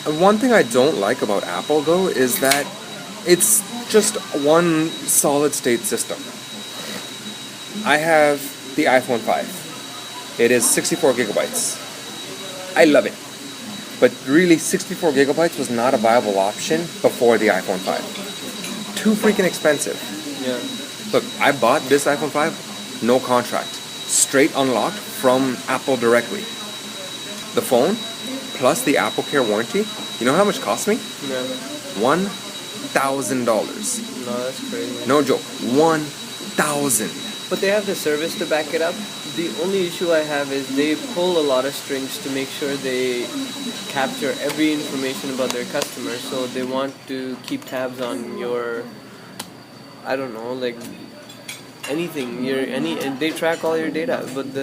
One thing I don't like about Apple, though, is that it's just one solid state system. I have the iPhone 5. It is 64 gigabytes. I love it. But really, 64 gigabytes was not a viable option before the iPhone 5. Too freaking expensive. Yeah. Look, I bought this iPhone 5, no contract. Straight unlocked from Apple directly. The phone, plus the Apple Care warranty, you know how much it cost me? Yeah. $1,000. No, that's crazy. No joke. 1,000. But they have the service to back it up. The only issue I have is they pull a lot of strings to make sure they capture every information about their customers. So they want to keep tabs on your, I don't know, like anything. And they track all your data. But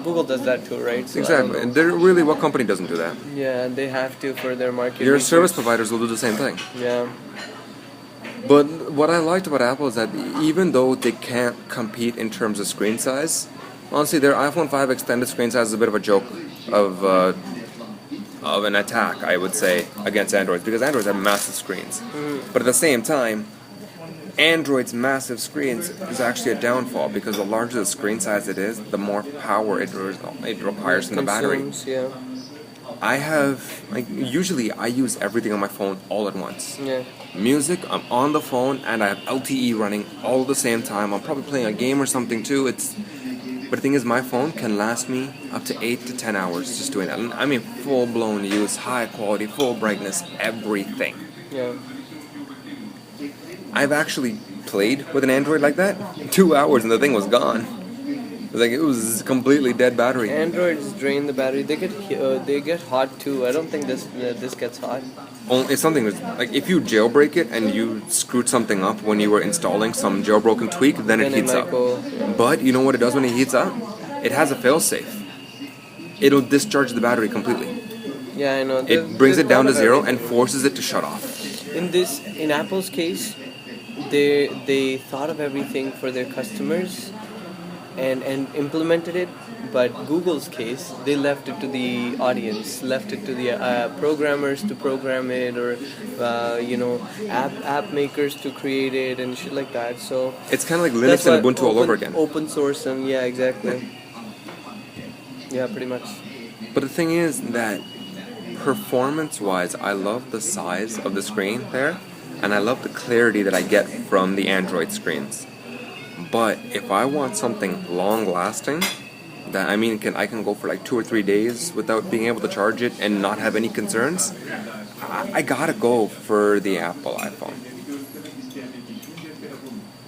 Google does that too, right? So Exactly. And they're really, what company doesn't do that? yeah, they have to for their marketing. Your service providers will do the same thing. Yeah. But what I liked about Apple is that even though they can't compete in terms of screen size, honestly, their iPhone 5 extended screen size is a bit of a joke of an attack, I would say, against Androids, because Androids have massive screens. But at the same time, Android's massive screens is actually a downfall, because the larger the screen size it is, the more power it requires from the battery. Consumes, yeah. Usually I use everything on my phone all at once. Yeah. Music, I'm on the phone, and I have LTE running all at the same time. I'm probably playing a game or something too. But the thing is, my phone can last me up to 8 to 10 hours just doing that. And I mean, full-blown use, high quality, full brightness, everything. Yeah. I've actually played with an Android like that. 2 hours and the thing was gone. It was completely dead battery. Androids drain the battery. They get hot too. I don't think this gets hot. It's something that's, like, if you jailbreak it and you screwed something up when you were installing some jailbroken tweak, then it heats up. But you know what it does when it heats up? It has a failsafe. It'll discharge the battery completely. Yeah, I know. It brings it down to zero and forces it to shut off. In Apple's case, they thought of everything for their customers and implemented it. But Google's case, they left it to the audience, left it to the programmers to program it, or app makers to create it and shit like that. So it's kind of like Linux and Ubuntu all over again. Open source and yeah, exactly. Yeah, pretty much. But the thing is that performance-wise, I love the size of the screen there, and I love the clarity that I get from the Android screens. But if I want something long-lasting, that I can go for like 2 or 3 days without being able to charge it and not have any concerns, I gotta go for the Apple iPhone.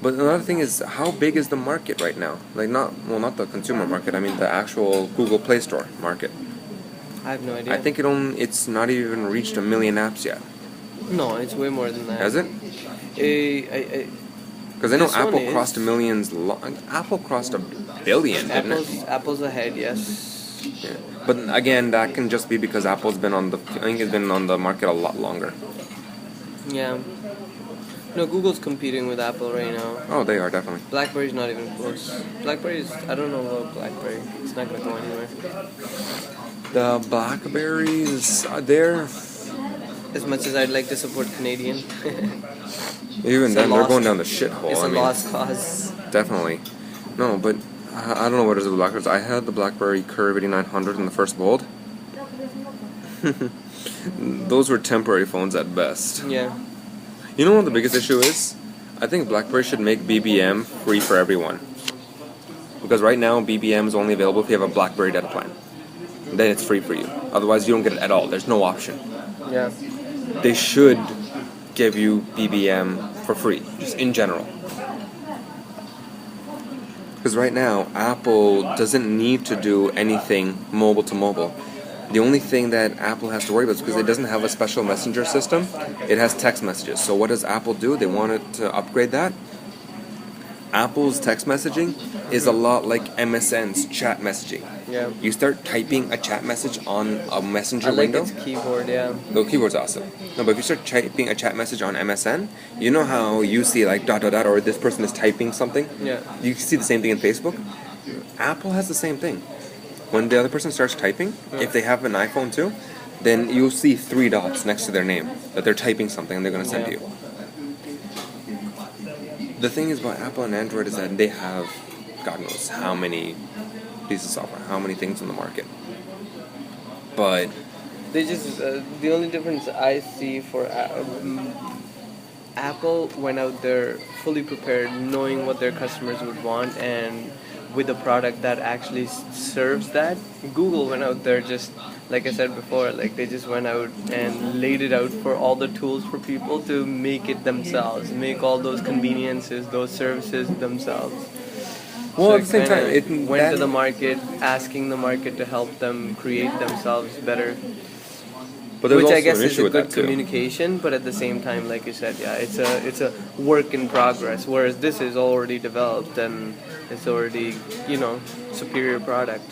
But another thing is, how big is the market right now? Not the consumer market. I mean the actual Google Play Store market. I have no idea. I think it's not even reached 1 million apps yet. No, it's way more than that. Has it? Because I know Apple crossed millions. Apple crossed 1 billion, didn't it? Apple's ahead, yes. Yeah. But again, that can just be because Apple's been on the market a lot longer. Yeah. No, Google's competing with Apple right now. Oh, they are definitely. BlackBerry's not even close. I don't know about BlackBerry. It's not gonna go anywhere. The Blackberries, they're... As much as I'd like to support Canadian. Even then, they're going down the shithole. It's a lost cause. Definitely. No, but I don't know what is the Blackberries. I had the BlackBerry Curve 8900 in the first build. Those were temporary phones at best. Yeah. You know what the biggest issue is? I think BlackBerry should make BBM free for everyone. Because right now, BBM is only available if you have a BlackBerry data plan. Then it's free for you. Otherwise, you don't get it at all. There's no option. Yeah. They should give you BBM for free, just in general. Because right now, Apple doesn't need to do anything mobile to mobile. The only thing that Apple has to worry about is because it doesn't have a special messenger system, it has text messages. So what does Apple do? They wanted to upgrade that. Apple's text messaging is a lot like MSN's chat messaging. Yeah. You start typing a chat message on a messenger window. Its keyboard, yeah. The keyboard's awesome. No, but if you start typing a chat message on MSN, you know how you see like ... or this person is typing something? Yeah. You see the same thing in Facebook? Apple has the same thing. When the other person starts typing, if they have an iPhone too, then you'll see 3 dots next to their name that they're typing something and they're going to send Yeah. you. The thing is about Apple and Android is that they have, God knows how many pieces of software, how many things on the market. But They just the only difference I see for Apple went out there fully prepared, knowing what their customers would want, and with a product that actually serves that. Google went out there just like I said before, like they just went out and laid it out for all the tools for people to make it themselves, make all those conveniences, those services themselves. well, So at the same time, it went to the market, asking the market to help them create themselves better. but there's Which also I guess an is issue a with good that too. communication, but at the same time, like you said, yeah, it's a work in progress. Whereas this is already developed and it's already superior product.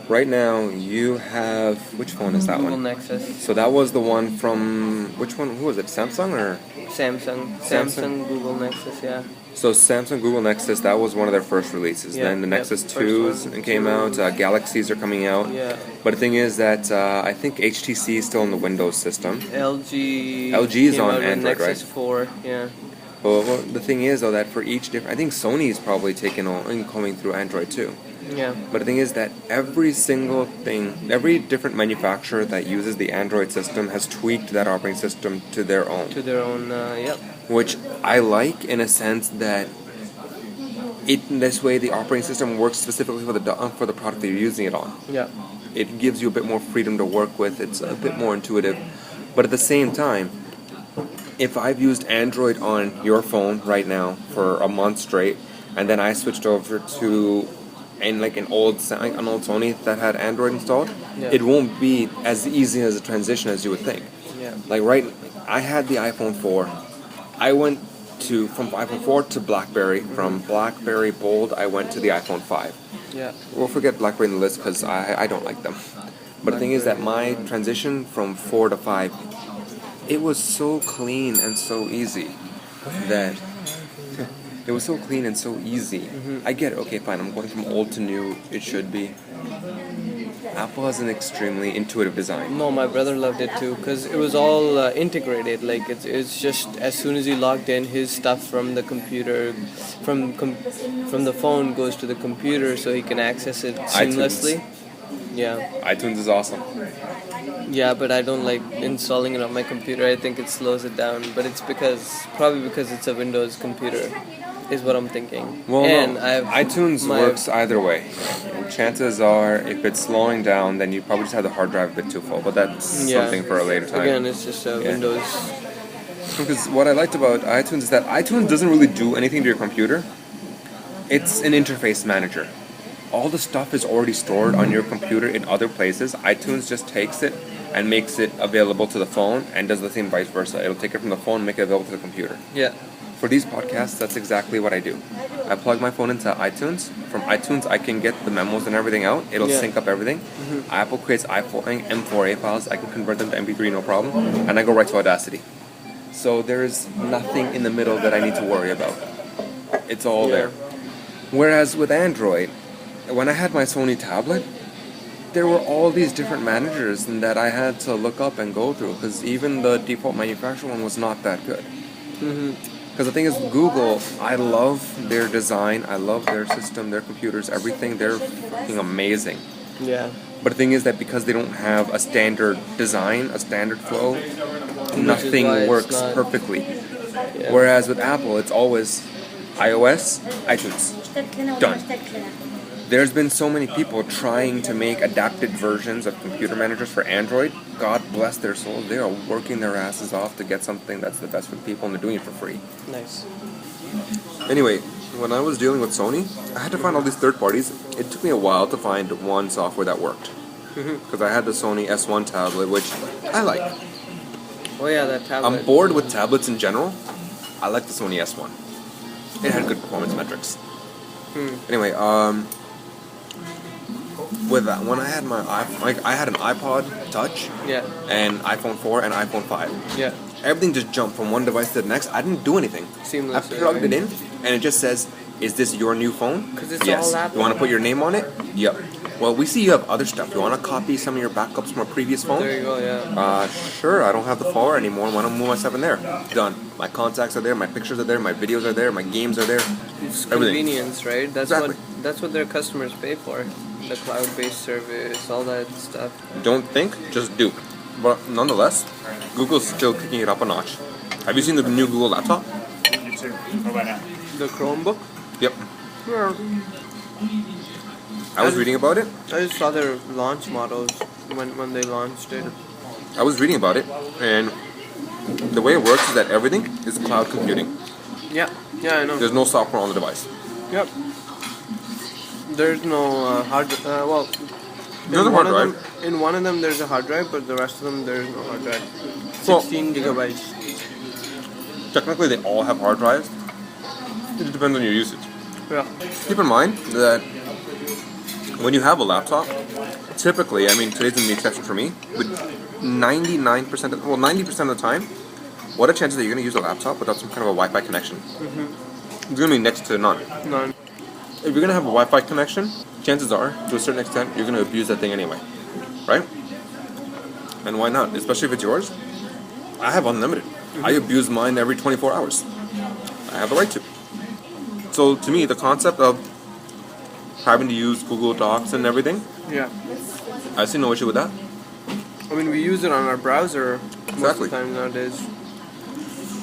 Right now, you have, which phone is that Google one? Nexus, So that was the one from, which one? Who was it? Samsung or? Samsung, Google Nexus, yeah. So Samsung Google Nexus, that was one of their first releases. Yeah, Then the yep, Nexus first 2s one. came out. Galaxies are coming out. Yeah. But the thing is that I think HTC is still in the Windows system. LG is came on out with Android, Nexus right? 4, yeah. Well, the thing is though that for each different, I think Sony's probably taken on coming through Android too. Yeah. But the thing is that every single thing, every different manufacturer that uses the Android system has tweaked that operating system to their own. To their own, yep. Which I like in a sense that in this way the operating system works specifically for the product that you're using it on. Yeah. It gives you a bit more freedom to work with. It's a bit more intuitive. But at the same time, if I've used Android on your phone right now for a month straight, and then I switched over to an old Sony that had Android installed, Yeah. it won't be as easy as a transition as you would think. Yeah. Like I had the iPhone 4. I went from iPhone 4 to BlackBerry. From BlackBerry Bold, I went to the iPhone 5. Yeah. We'll forget BlackBerry in the list because I don't like them. But the thing is that my transition from 4 to 5, it was so clean and so easy that it was so clean and so easy. I get it. Okay, fine. I'm going from old to new. It should be. Apple has an extremely intuitive design. No, my brother loved it too because it was all integrated. Like it's just as soon as he logged in, his stuff from the computer, from the phone goes to the computer, so he can access it seamlessly. Yeah. iTunes is awesome. Yeah, but I don't like installing it on my computer. I think it slows it down. But it's probably because it's a Windows computer, is what I'm thinking. Well, and no, iTunes works either way. Chances are, if it's slowing down, then you probably just have the hard drive a bit too full. But that's something for a later time. Again, it's just a Windows. Because what I liked about iTunes is that iTunes doesn't really do anything to your computer. It's an interface manager. All the stuff is already stored on your computer in other places. iTunes just takes it and makes it available to the phone and does the same vice versa. It'll take it from the phone and make it available to the computer. Yeah. For these podcasts, that's exactly what I do. I plug my phone into iTunes. From iTunes, I can get the memos and everything out. It'll sync up everything. Apple creates M4A files. I can convert them to MP3, no problem. And I go right to Audacity. So there's nothing in the middle that I need to worry about. It's all there. Whereas with Android, when I had my Sony tablet, there were all these different managers that I had to look up and go through because even the default manufacturer one was not that good. Because the thing is, Google, I love their design, I love their system, their computers, everything. They're fucking amazing. Yeah. But the thing is that because they don't have a standard design, a standard flow, nothing works perfectly. Yeah. Whereas with Apple, it's always iOS, iTunes, done. There's been so many people trying to make adapted versions of computer managers for Android. God bless their souls. They are working their asses off to get something that's the best for the people, and they're doing it for free. Nice. Anyway, when I was dealing with Sony, I had to find all these third parties. It took me a while to find one software that worked. Because I had the Sony S1 tablet, which I like. Oh yeah, that tablet. I'm bored with tablets in general. I like the Sony S1. It had good performance metrics. Anyway, with that, when I had I had an iPod Touch, and iPhone 4 and iPhone 5. Yeah. Everything just jumped from one device to the next. I didn't do anything. Seamless. I plugged it in, and it just says, "Is this your new phone?" 'Cause it's yes. all Apple. You want to put your name on it? Yep. Well, we see you have other stuff. You want to copy some of your backups from a previous phone? There you go, yeah. Sure, I don't have the folder anymore. Why don't move my stuff in there? Done. My contacts are there, my pictures are there, my videos are there, my games are there. It's Everything. convenience, right? Exactly. That's what their customers pay for. The cloud-based service, all that stuff. Don't think, just do. But nonetheless, Google's still kicking it up a notch. Have you seen the new Google laptop? You too. What about now? The Chromebook? Yep. Yeah. I was reading about it. I just saw their launch models when they launched it. I was reading about it, and the way it works is that everything is cloud computing. Yeah, I know. There's no software on the device. Yep. There's no hard. Well, There's a hard drive. In one of them, there's a hard drive, but the rest of them, there's no hard drive. Well- 16 gigabytes. Technically, they all have hard drives. It depends on your usage. Yeah. Keep in mind that when you have a laptop, typically, I mean, today's the exception for me, but 90% of the time, what are the chances that you're going to use a laptop without some kind of a Wi-Fi connection? It's going to be next to none. None. If you're going to have a Wi-Fi connection, chances are, to a certain extent, you're going to abuse that thing anyway, right? And why not? Especially if it's yours. I have unlimited. I abuse mine every 24 hours. I have the right to. So to me, the concept of having to use Google Docs and everything, Yeah. I see no issue with that. I mean, we use it on our browser most Exactly. of the time nowadays.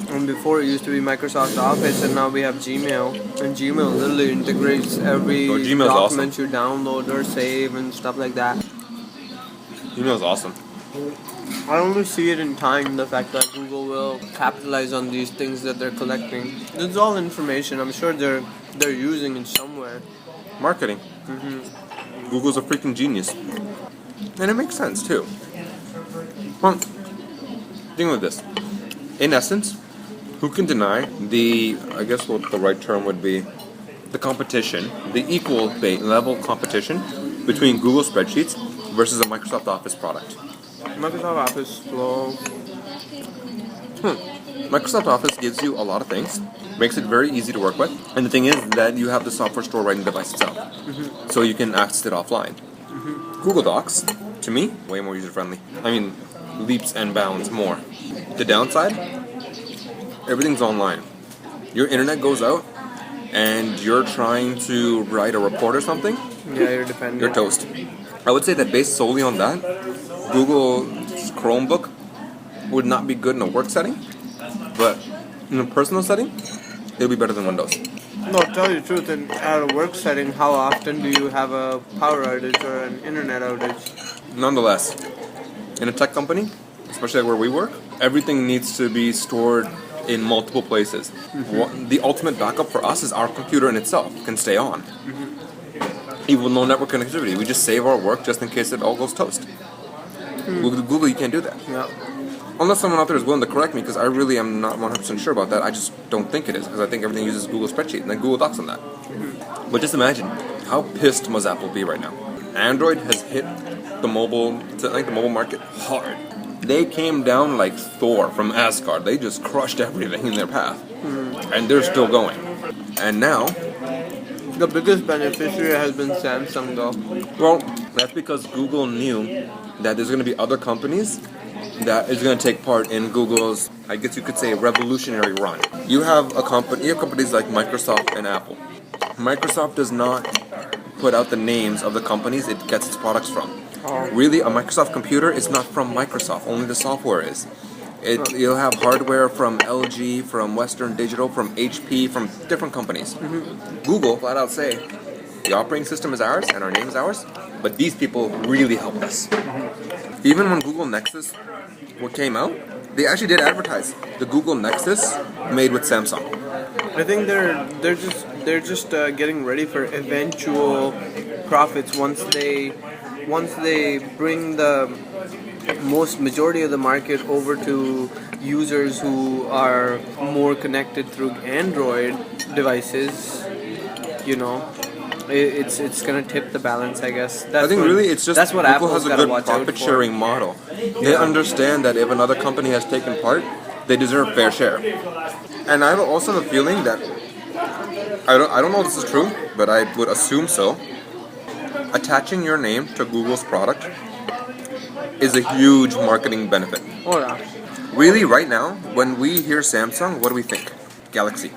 And before it used to be Microsoft Office, and now we have Gmail. And Gmail literally integrates every Oh, Gmail's document you download or save and stuff like that. Email is awesome. I only see it in time, the fact that Google will capitalize on these things that they're collecting. This is all information. I'm sure they're using it somewhere. Marketing. Google's a freaking genius. And it makes sense too. Well, think of this. In essence, who can deny I guess what the right term would be, the competition, the equal level competition between Google Spreadsheets versus a Microsoft Office product? Microsoft Office, slow. Microsoft Office gives you a lot of things, makes it very easy to work with, and the thing is that you have the software store right in the device itself, so you can access it offline. Google Docs, to me, way more user-friendly. I mean, leaps and bounds more. The downside, everything's online. Your internet goes out, and you're trying to write a report or something, Yeah, you're dependent. you're toast. I would say that based solely on that, Google's Chromebook would not be good in a work setting, but in a personal setting, it'll be better than Windows. No, tell you the truth, at a work setting, how often do you have a power outage or an internet outage? Nonetheless, in a tech company, especially where we work, everything needs to be stored in multiple places. The ultimate backup for us is our computer in itself can stay on. Even with no network connectivity, we just save our work just in case it all goes toast. With Google, you can't do that. Yeah. Unless someone out there is willing to correct me, because I really am not 100% sure about that. I just don't think it is, because I think everything uses Google Spreadsheet and then Google Docs on that. But just imagine, how pissed must Apple be right now? Android has hit the mobile market hard. They came down like Thor from Asgard. They just crushed everything in their path. And they're still going. And now, The biggest beneficiary has been Samsung, though. well, that's because Google knew that there's going to be other companies that is going to take part in Google's, I guess you could say, revolutionary run. You have companies like Microsoft and Apple. Microsoft does not put out the names of the companies it gets its products from. Really, a Microsoft computer is not from Microsoft, only the software is. You'll have hardware from LG, from Western Digital, from HP, from different companies. Google flat out say, the operating system is ours and our name is ours, but these people really helped us. Even when Google Nexus came out, they actually did advertise the Google Nexus made with Samsung. I think they're just getting ready for eventual profits once they bring the majority of the market over to users who are more connected through Android devices. You know, it's gonna tip the balance, I guess. I think really it's just that's what Google Apple's has a gotta good watch out profit for. sharing model. They understand that if another company has taken part, they deserve fair share. And I also have a feeling that I don't know if this is true, but I would assume so. attaching your name to Google's product is a huge marketing benefit. Oh yeah. Really, right now, when we hear Samsung, what do we think? Galaxy.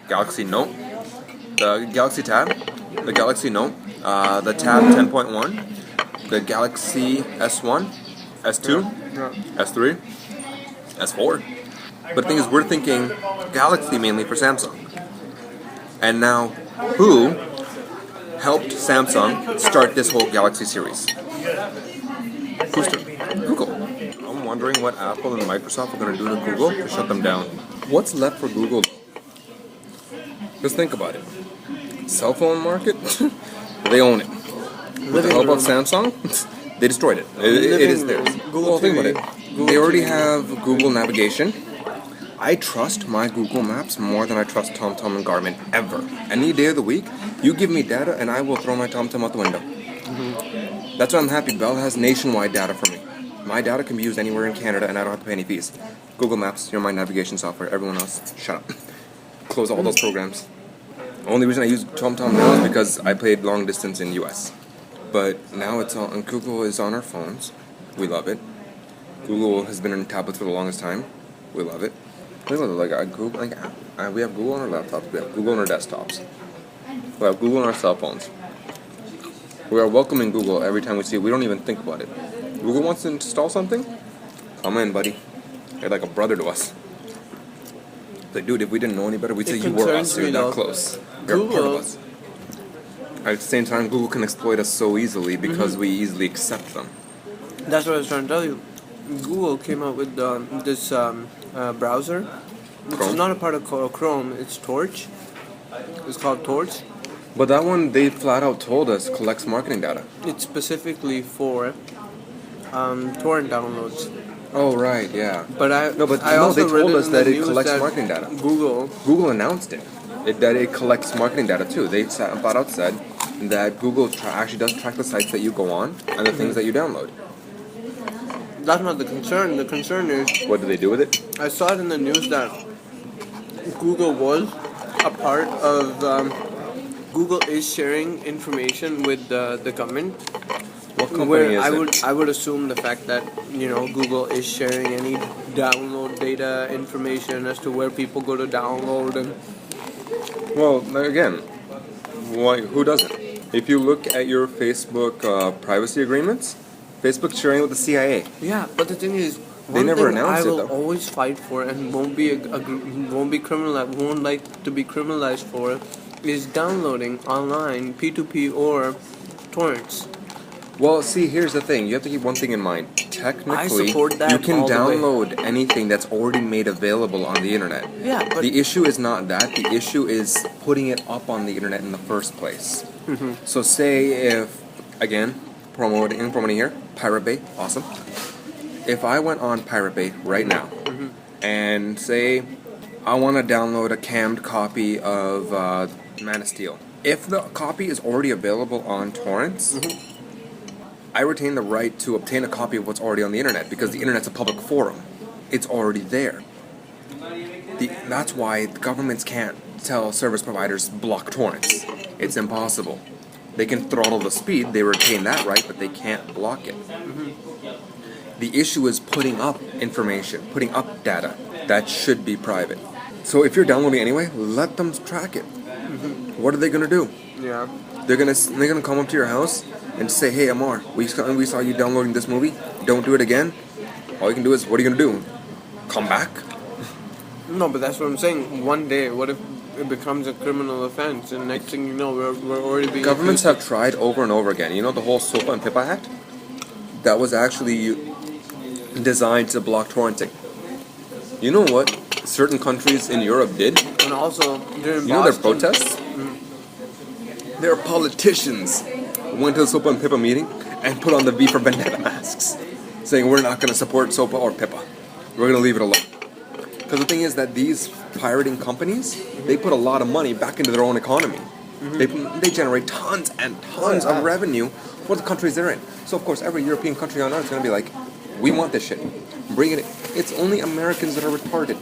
Galaxy Note. The Galaxy Tab. The Galaxy Note. The Tab 10.1. The Galaxy S1. S2. Yeah. S3. S4. But the thing is, we're thinking Galaxy mainly for Samsung. And now, who helped Samsung start this whole Galaxy series? Who's Google. I'm wondering what Apple and Microsoft are going to do to Google to shut them down. What's left for Google? Just think about it. Cell phone market, they own it. With the help of Samsung, they destroyed it. It is theirs. Google Think about TV. it. Google They already TV. have Google Navigation. I trust my Google Maps more than I trust TomTom and Garmin ever. Any day of the week, you give me data and I will throw my TomTom out the window. That's why I'm happy Bell has nationwide data for me. My data can be used anywhere in Canada and I don't have to pay any fees. Google Maps, you're my navigation software. Everyone else, shut up. Close all those programs. Only reason I use TomTom now is because I played long distance in US. But now it's on, and Google is on our phones. We love it. Google has been in tablets for the longest time. We love it. We have Google, we have Google on our laptops. We have Google on our desktops. We have Google on our cell phones. We are welcoming Google every time we see it. We don't even think about it. Google wants to install something? Come in, buddy. You're like a brother to us. It's like, dude, if we didn't know any better, we'd say you were us. You're that close. You're a part of us. At the same time, Google can exploit us so easily because we easily accept them. That's what I was trying to tell you. Google came out with this browser, which is Chrome? not a part of Chrome. It's Torch. It's called Torch. But that one, they flat out told us collects marketing data. It's specifically for torrent downloads. Oh, right, yeah. But I No, but I no, also they read told it us in that the it news collects that marketing data. Google Announced it. That it collects marketing data too. They flat out said that Google actually does track the sites that you go on and the things that you download. That's not the concern. The concern is What do they do with it? I saw it in the news that Google was a part of. Google is sharing information with the government. What company Where is it? I would assume the fact that Google is sharing any download data information as to where people go to download and. Well, again, why? Who doesn't? If you look at your Facebook privacy agreements, Facebook's sharing with the CIA. Yeah, but the thing is, They never announced I it, will though. always fight for and won't be criminalized. Won't like to be criminalized for is downloading online P2P or torrents. Well, see, here's the thing. You have to keep one thing in mind. Technically, support that you can all the way. download anything that's already made available on the internet. Yeah, but The issue is not that. The issue is putting it up on the internet in the first place. So say if, again, promoting here, Pirate Bay, awesome. If I went on Pirate Bay right now and say I want to download a cammed copy of Man of Steel. If the copy is already available on torrents, I retain the right to obtain a copy of what's already on the internet because the internet's a public forum. It's already there. That's why governments can't tell service providers block torrents. It's impossible. They can throttle the speed, they retain that right, but they can't block it. The issue is putting up information, putting up data that should be private. So if you're downloading anyway, let them track it. What are they gonna do? yeah, They're gonna come up to your house and say, "Hey, Amar, we saw you downloading this movie. Don't do it again." All you can do is, what are you gonna do? Come back? no, but that's what I'm saying. One day, what if it becomes a criminal offense, and next thing you know, we're already being Governments accused. have tried over and over again. You know the whole SOPA and PIPA Act? That was actually designed to block torrenting. You know what certain countries in Europe did? And also during You know their Boston, protests? Their politicians went to the SOPA and PIPA meeting and put on the V for Vendetta masks, saying we're not going to support SOPA or PIPA. We're going to leave it alone. Because the thing is that these pirating companies, they put a lot of money back into their own economy. They generate tons and tons of revenue for the countries they're in. So of course every European country on earth is going to be like, we want this shit. Bring it in. It's only Americans that are retarded.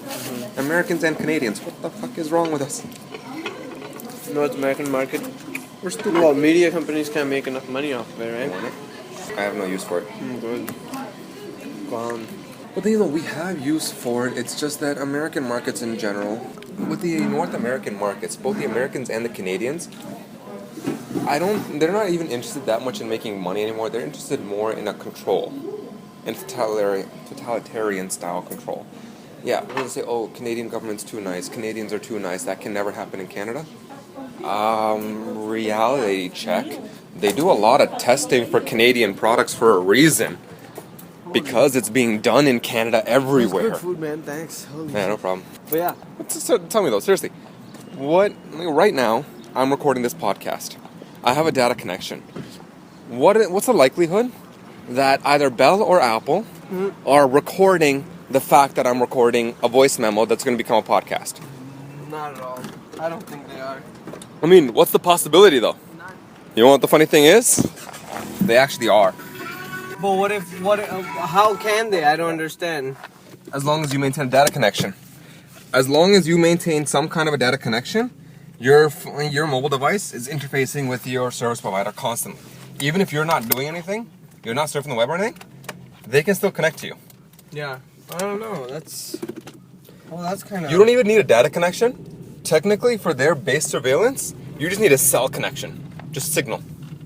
Americans and Canadians. What the fuck is wrong with us? North American market We're stupid. Well, media companies can't make enough money off of it, right? I have no use for it. Good. Gone. But you know, we have use for it. It's just that American markets in general, with the North American markets, both the Americans and the Canadians, they're not even interested that much in making money anymore. They're interested more in a control, in totalitarian style control. Yeah, we're going to say, oh, Canadian government's too nice, Canadians are too nice, that can never happen in Canada. Reality check. They do a lot of testing for Canadian products for a reason. Because it's being done in Canada everywhere. Good food, man. Thanks. Holy Yeah, no problem. But yeah. So, tell me though, seriously, right now, I'm recording this podcast. I have a data connection. What's the likelihood that either Bell or Apple are recording the fact that I'm recording a voice memo that's going to become a podcast? Not at all. I don't think they are. I mean, what's the possibility though? None. You know what the funny thing is? They actually are. But how can they? I don't understand. As long as you maintain a data connection. As long as you maintain some kind of a data connection, your mobile device is interfacing with your service provider constantly. Even if you're not doing anything, you're not surfing the web or anything, they can still connect to you. Yeah. I don't know. That's kind of... You don't even need a data connection. Technically, for their base surveillance, you just need a cell connection. Just signal,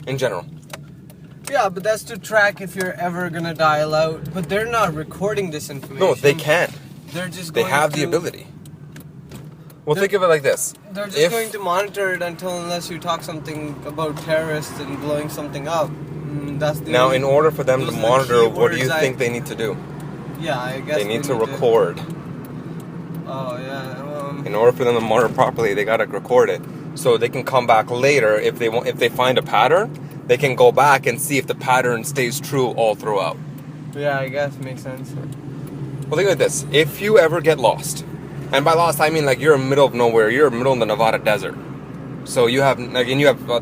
in general. Yeah, but that's to track if you're ever gonna dial out. But they're not recording this information. No, they can't. They're just They going have to, the ability. Well, think of it like this. They're just going to monitor it unless you talk something about terrorists and blowing something up. That's the Now, only, in order for them to those are the monitor, key what do you words think they need to do? Yeah, I guess They need to record. Oh yeah. In order for them to monitor properly, they gotta record it, so they can come back later if they find a pattern. They can go back and see if the pattern stays true all throughout. Yeah, I guess makes sense. Well, think like this: if you ever get lost, and by lost I mean like you're in the middle of nowhere, you're in the middle of the Nevada desert, so you have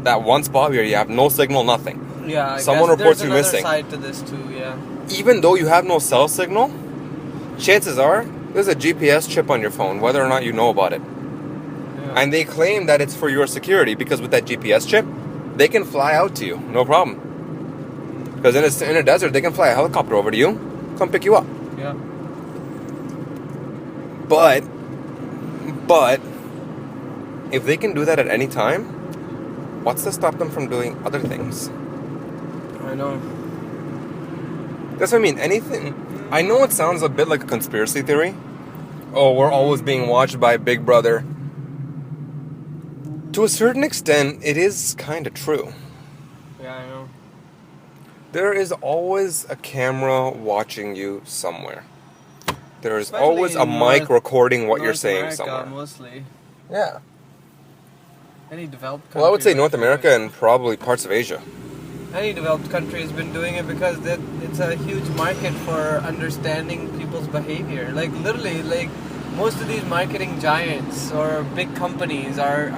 that one spot where you have no signal, nothing. Yeah, Someone guess reports you there's missing. another side to this too. Yeah. Even though you have no cell signal, chances are there's a GPS chip on your phone, whether or not you know about it. Yeah. And they claim that it's for your security because with that GPS chip, they can fly out to you, no problem. Because in a desert, they can fly a helicopter over to you, come pick you up. Yeah. But if they can do that at any time, what's to stop them from doing other things? I know. That's what I mean. Anything. I know it sounds a bit like a conspiracy theory. Oh, we're always being watched by Big Brother. To a certain extent, it is kind of true. Yeah, I know. There is always a camera watching you somewhere. There is Especially always a in mic recording what you're North saying America, somewhere. Mostly. Yeah. Any developed country. Well, I would say North America and probably parts of Asia. Any developed country has been doing it because it's a huge market for understanding people's behavior. Like literally, like most of these marketing giants or big companies are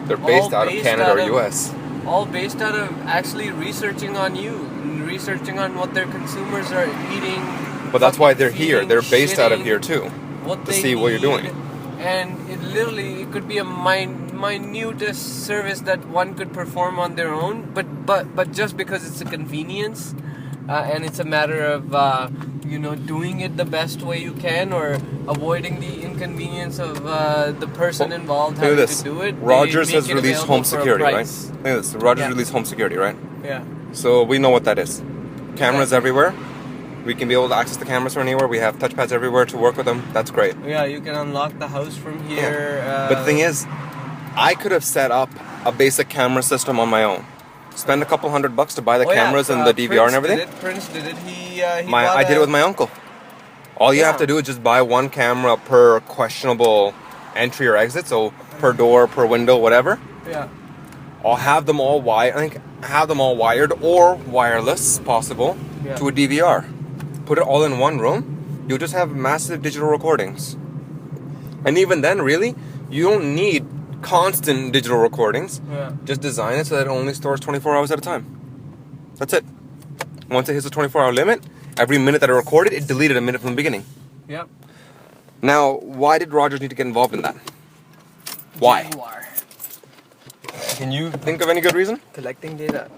They're based out of Canada or US. All based out of actually researching on you, and researching on what their consumers are eating. But that's why they're here. feeling, They're based out of shitting, here too. What To they see what you're need. doing. And it could be a minutest service that one could perform on their own, but just because it's a convenience, and it's a matter of doing it the best way you can or avoiding the inconvenience of the person involved Look at having this. to do it. Rogers they has make it released available home for a security, right? price. Look at this. Rogers Yeah. released home security, right? Yeah. So we know what that is. Cameras Exactly. everywhere. We can be able to access the cameras from anywhere. We have touchpads everywhere to work with them. That's great. Yeah, you can unlock the house from here. But the thing is, I could have set up a basic camera system on my own. Spend a couple $100 to buy the cameras and the DVR and everything. Prince did it. He I did it with my uncle. All you have to do is just buy one camera per questionable entry or exit, so per door, per window, whatever. Yeah. I'll have them all wired or wireless, possible, Yeah. to a DVR. Put it all in one room. You'll just have massive digital recordings. And even then, really, you don't need constant digital recordings. Yeah. Just design it so that it only stores 24 hours at a time. That's it. Once it hits the 24-hour limit, every minute that it recorded, it deleted a minute from the beginning. Yep. Now, why did Rogers need to get involved in that? Why? Jaguar. Can you think of any good reason? Collecting data.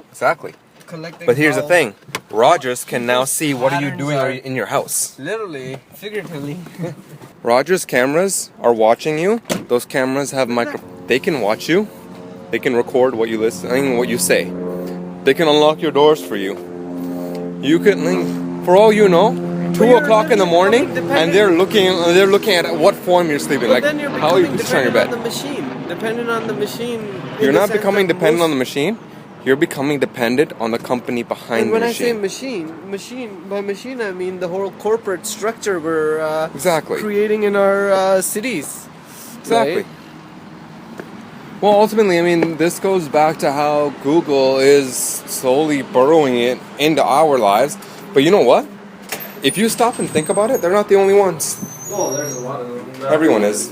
Exactly. Collecting. But here's the how- thing. Rogers can now see what are you patterns doing are- in your house. Literally, figuratively. Rogers cameras are watching you. Those cameras have they can watch you. They can record what you listen, what you say. They can unlock your doors for you. You can, for all you know, 2 o'clock in the morning, and they're looking at what form you're sleeping, But like then you're how you becoming position on your dependent bed. on the machine. Dependent on the machine. You're not becoming dependent on the machine. You're becoming dependent on the company behind And the when machine. I say machine, by machine I mean the whole corporate structure we're Exactly. creating in our cities. Exactly. Right? Well, ultimately, I mean, this goes back to how Google is slowly burrowing it into our lives. But you know what? If you stop and think about it, they're not the only ones. Oh, there's a lot of them. Everyone is.